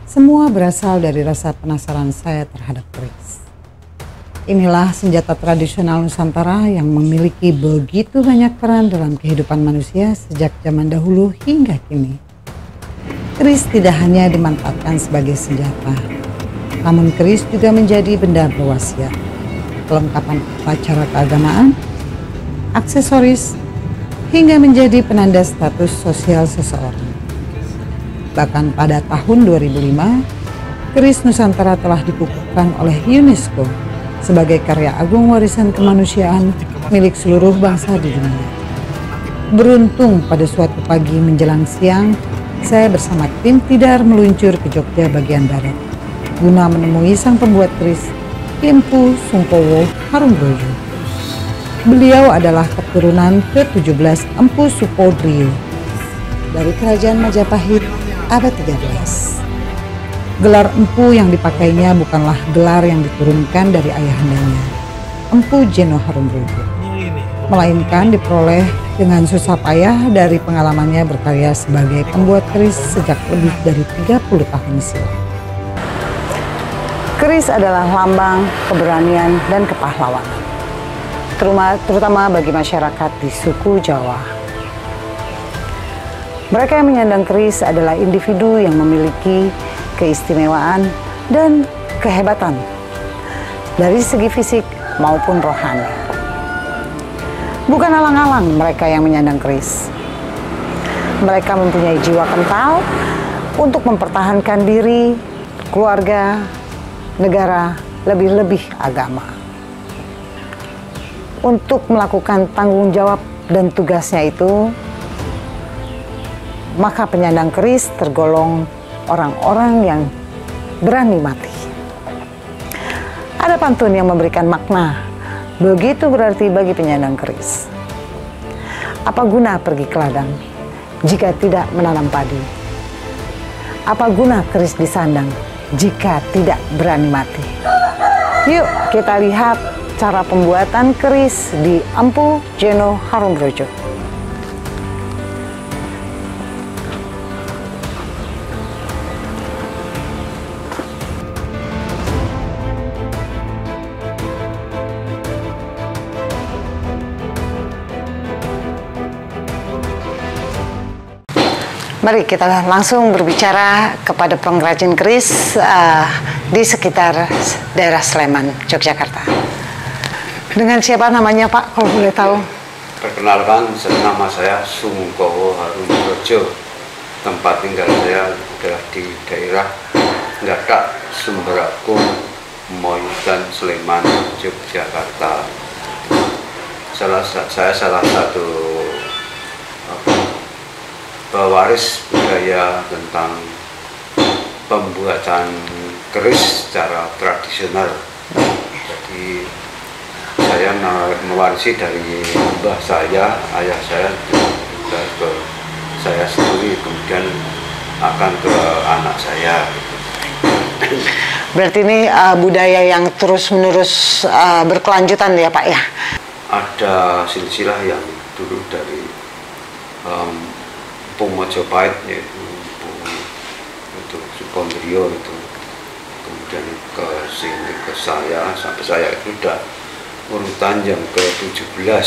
Semua berasal dari rasa penasaran saya terhadap keris. Inilah senjata tradisional Nusantara yang memiliki begitu banyak peran dalam kehidupan manusia sejak zaman dahulu hingga kini. Keris tidak hanya dimanfaatkan sebagai senjata, namun keris juga menjadi benda berwasiat, kelengkapan upacara keagamaan, aksesoris, hingga menjadi penanda status sosial seseorang. Bahkan pada tahun 2005, keris Nusantara telah dikukuhkan oleh UNESCO sebagai karya agung warisan kemanusiaan milik seluruh bangsa di dunia. Beruntung pada suatu pagi menjelang siang, saya bersama tim Tidar meluncur ke Jogja bagian barat guna menemui sang pembuat keris, Empu Sungkowo Harumrojo. Beliau adalah keturunan ke-17 Empu Supodrio dari Kerajaan Majapahit abad 13. Gelar empu yang dipakainya bukanlah gelar yang diturunkan dari ayahandanya, Empu Jeno Harumrojo, melainkan diperoleh dengan susah payah dari pengalamannya berkarya sebagai pembuat keris sejak lebih dari 30 tahun silam. Keris adalah lambang keberanian dan kepahlawanan, terutama bagi masyarakat di suku Jawa. Mereka yang menyandang keris adalah individu yang memiliki keistimewaan dan kehebatan dari segi fisik maupun rohani. Bukan alang-alang mereka yang menyandang keris. Mereka mempunyai jiwa kental untuk mempertahankan diri, keluarga, negara, lebih-lebih agama. Untuk melakukan tanggung jawab dan tugasnya itu, maka penyandang keris tergolong orang-orang yang berani mati. Ada pantun yang memberikan makna begitu berarti bagi penyandang keris. Apa guna pergi ke ladang jika tidak menanam padi? Apa guna keris disandang jika tidak berani mati? Yuk kita lihat cara pembuatan keris di Empu Jeno Harumrojo. Mari kita langsung berbicara kepada pengrajin keris di sekitar daerah Sleman, Yogyakarta. Dengan siapa namanya Pak, kalau boleh tahu? Perkenalkan, nama saya Sungkowo Harumrojo. Tempat tinggal saya adalah di daerah Ngadak, Sumberakung, Moyudan, Sleman, Yogyakarta. Saya salah satu pewaris budaya tentang pembuatan keris secara tradisional. Jadi saya mewarisi dari mbah saya, ayah saya, juga ke saya sendiri, kemudian akan ke anak saya. Berarti ini budaya yang terus-menerus berkelanjutan ya Pak ya? Ada silsilah yang dulu dari Empu Majapahit, yaitu untuk Supodrio itu, kemudian ke sini ke saya, sampai saya itu udah urutan yang ke-17.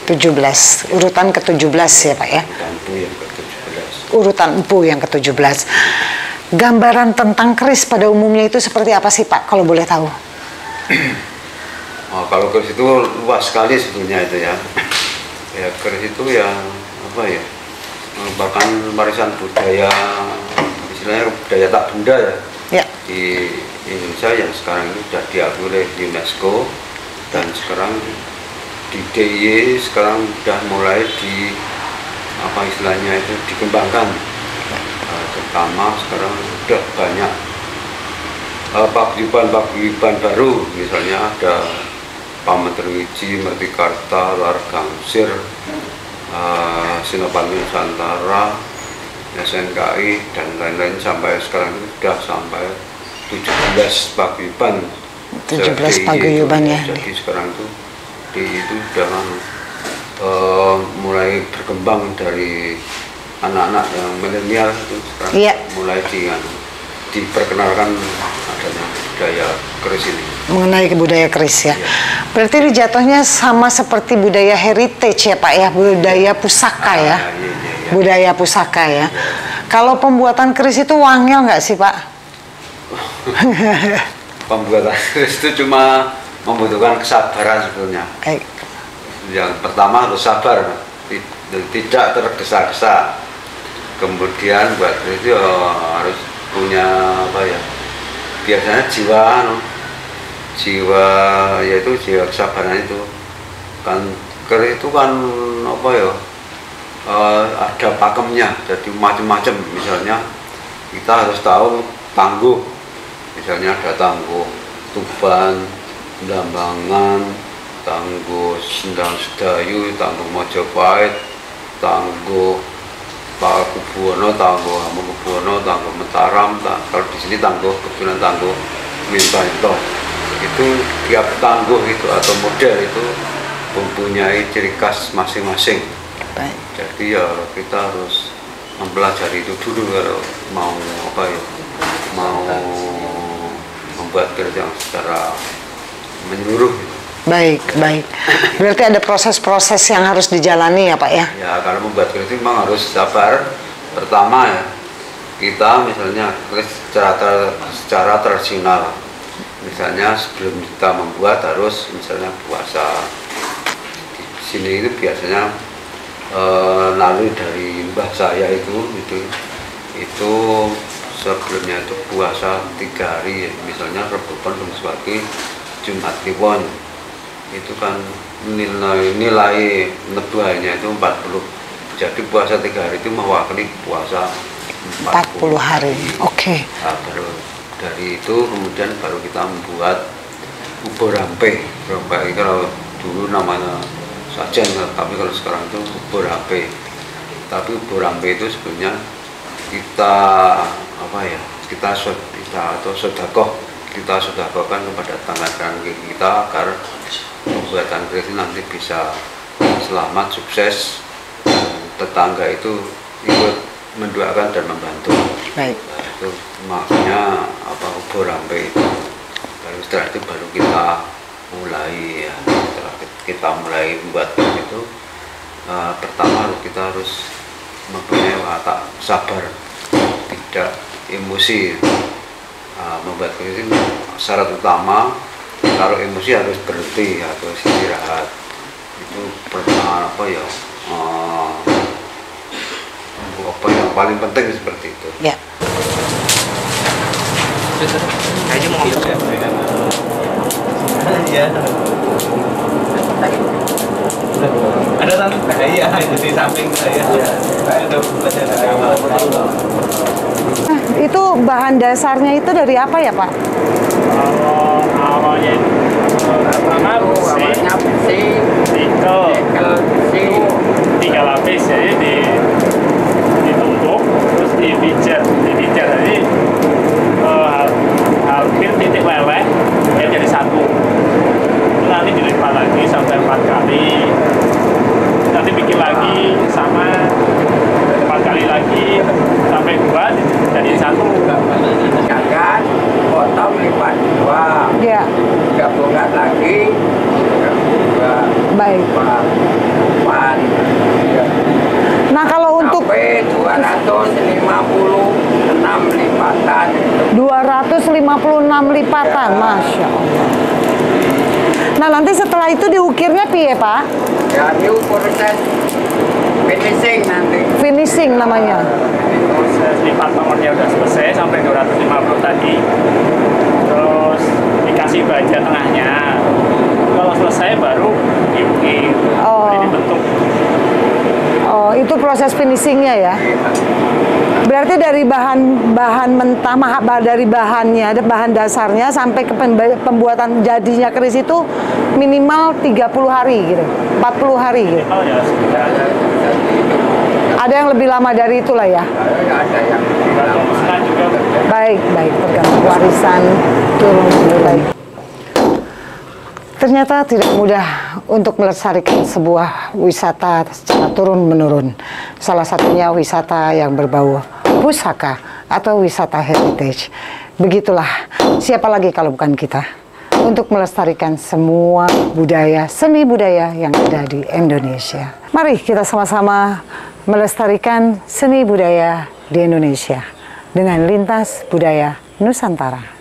17, urutan ke-17 ya Pak ya? Urutan empu yang ke-17. Urutan empu yang ke-17. Gambaran tentang keris pada umumnya itu seperti apa sih Pak, kalau boleh tahu? Kalau keris itu luas sekali sebetulnya itu ya. Ya keris itu ya apa ya, merupakan warisan budaya, istilahnya budaya tak benda ya, di Indonesia yang sekarang ini sudah diakui oleh UNESCO, dan sekarang di DIY sekarang sudah mulai di apa istilahnya itu dikembangkan, terutama sekarang sudah banyak paguyuban baru, misalnya ada Pameterwiji, Mertikarta, Largangsir, Sinopan Nusantara, SNKI, dan lain-lain, sampai sekarang itu sudah sampai 17 paguyuban. 17 paguyuban ya. Jadi sekarang itu sudah mulai berkembang dari anak-anak yang milenial itu sekarang mulai diperkenalkan adanya budaya keris ini. Mengenai budaya keris ya. Berarti ini jatuhnya sama seperti budaya heritage ya Pak ya, budaya pusaka ya. Iya. Budaya pusaka ya. Kalau pembuatan keris itu wangil nggak sih Pak? Pembuatan keris itu cuma membutuhkan kesabaran sebetulnya. Yang pertama harus sabar, tidak tergesa-gesa. Kemudian buat keris itu harus punya apa ya? Biasanya jiwa yaitu jiwa kesabaran itu kan. Keris itu kan apa ya, ada pakemnya, jadi macam-macam. Misalnya kita harus tahu tangguh, misalnya ada tangguh Tuban, Blambangan, tangguh Sendang Sedayu, tangguh Mojopahit, tangguh Pakubuwono, tangguh Hamengkubuwono, tangguh Mataram. Kalau di sini tangguh kebetulan tangguh Minto. Itu tiap tangguh itu atau model itu mempunyai ciri khas masing-masing. Jadi ya kita harus mempelajari itu dulu kalau mau apa ya, mau membuat keris yang secara menyeluruh. Baik. Berarti ada proses-proses yang harus dijalani ya Pak ya? Ya, kalau membuat keris itu memang harus sabar. Pertama ya, kita misalnya keris secara tradisional. Misalnya sebelum kita membuat harus misalnya puasa. Di sini itu biasanya lalu dari mbah saya itu sebelumnya itu puasa 3 hari, misalnya Rebo Pon, Kamis Wage, Jumat Kliwon. Itu kan nilai nebuhanya itu 40. Jadi puasa 3 hari itu mewakili puasa 40 hari. Oke. Nah, baru dari itu kemudian baru kita membuat ubur rampe. Rampe kalau dulu namanya sajen, tapi kalau sekarang itu ubur rampe. Tapi ubur rampe itu sebenarnya kita apa ya? Kita atau kita sedekahkan kepada tangan kita agar pembuatan keris nanti bisa selamat, sukses, tetangga itu ikut mendoakan dan membantu. Baik. Nah, itu makanya apa, ubur rampe itu. Baru setelah itu baru kita mulai ya, setelah kita mulai membuat keris itu pertama kita harus mempunyai watak sabar, tidak emosi. Membuat keris itu syarat utama, kalau emosi harus berhenti atau istirahat. Itu pernah apa ya, apa yang paling penting seperti itu. Ya. Kayaknya mau ngambil ya. Ada tante, iya itu di samping saya. Itu bahan dasarnya itu dari apa ya Pak? Kalau awalnya itu pertama besi, nikel, 3 lapis, jadi ditumpuk terus dipijat jadi hampir titik leleh dia jadi satu. Nanti dilipat lagi sampai 4 kali, nanti bikin lagi sama 4 kali lagi sampai 2 jadi satu. Ganggan, potong lipat 2. Ya. Gabungan lagi. Baik. 4. Nah kalau untuk sampai 256 lipatan. 256 lipatan, ya. Masya Allah. Nah nanti setelah itu diukirnya piye Pak? Ya diukur proses finishing nanti. Finishing namanya. Proses lipat nomornya udah selesai sampai 250 tadi. Terus dikasih baja tengahnya. Kalau selesai baru diukir. Jadi dibentuk. Oh, itu proses finishingnya ya. Berarti dari bahan mentah, dari bahannya, ada bahan dasarnya sampai ke pembuatan jadinya keris itu minimal 30 hari gitu, 40 hari gitu. Oh ya, ada yang lebih lama dari itulah ya. Ada yang juga. Baik, tergantung warisan turun baik. Ternyata tidak mudah untuk melestarikan sebuah wisata secara turun-menurun. Salah satunya wisata yang berbau pusaka atau wisata heritage. Begitulah, siapa lagi kalau bukan kita untuk melestarikan semua budaya, seni budaya yang ada di Indonesia. Mari kita sama-sama melestarikan seni budaya di Indonesia dengan Lintas Budaya Nusantara.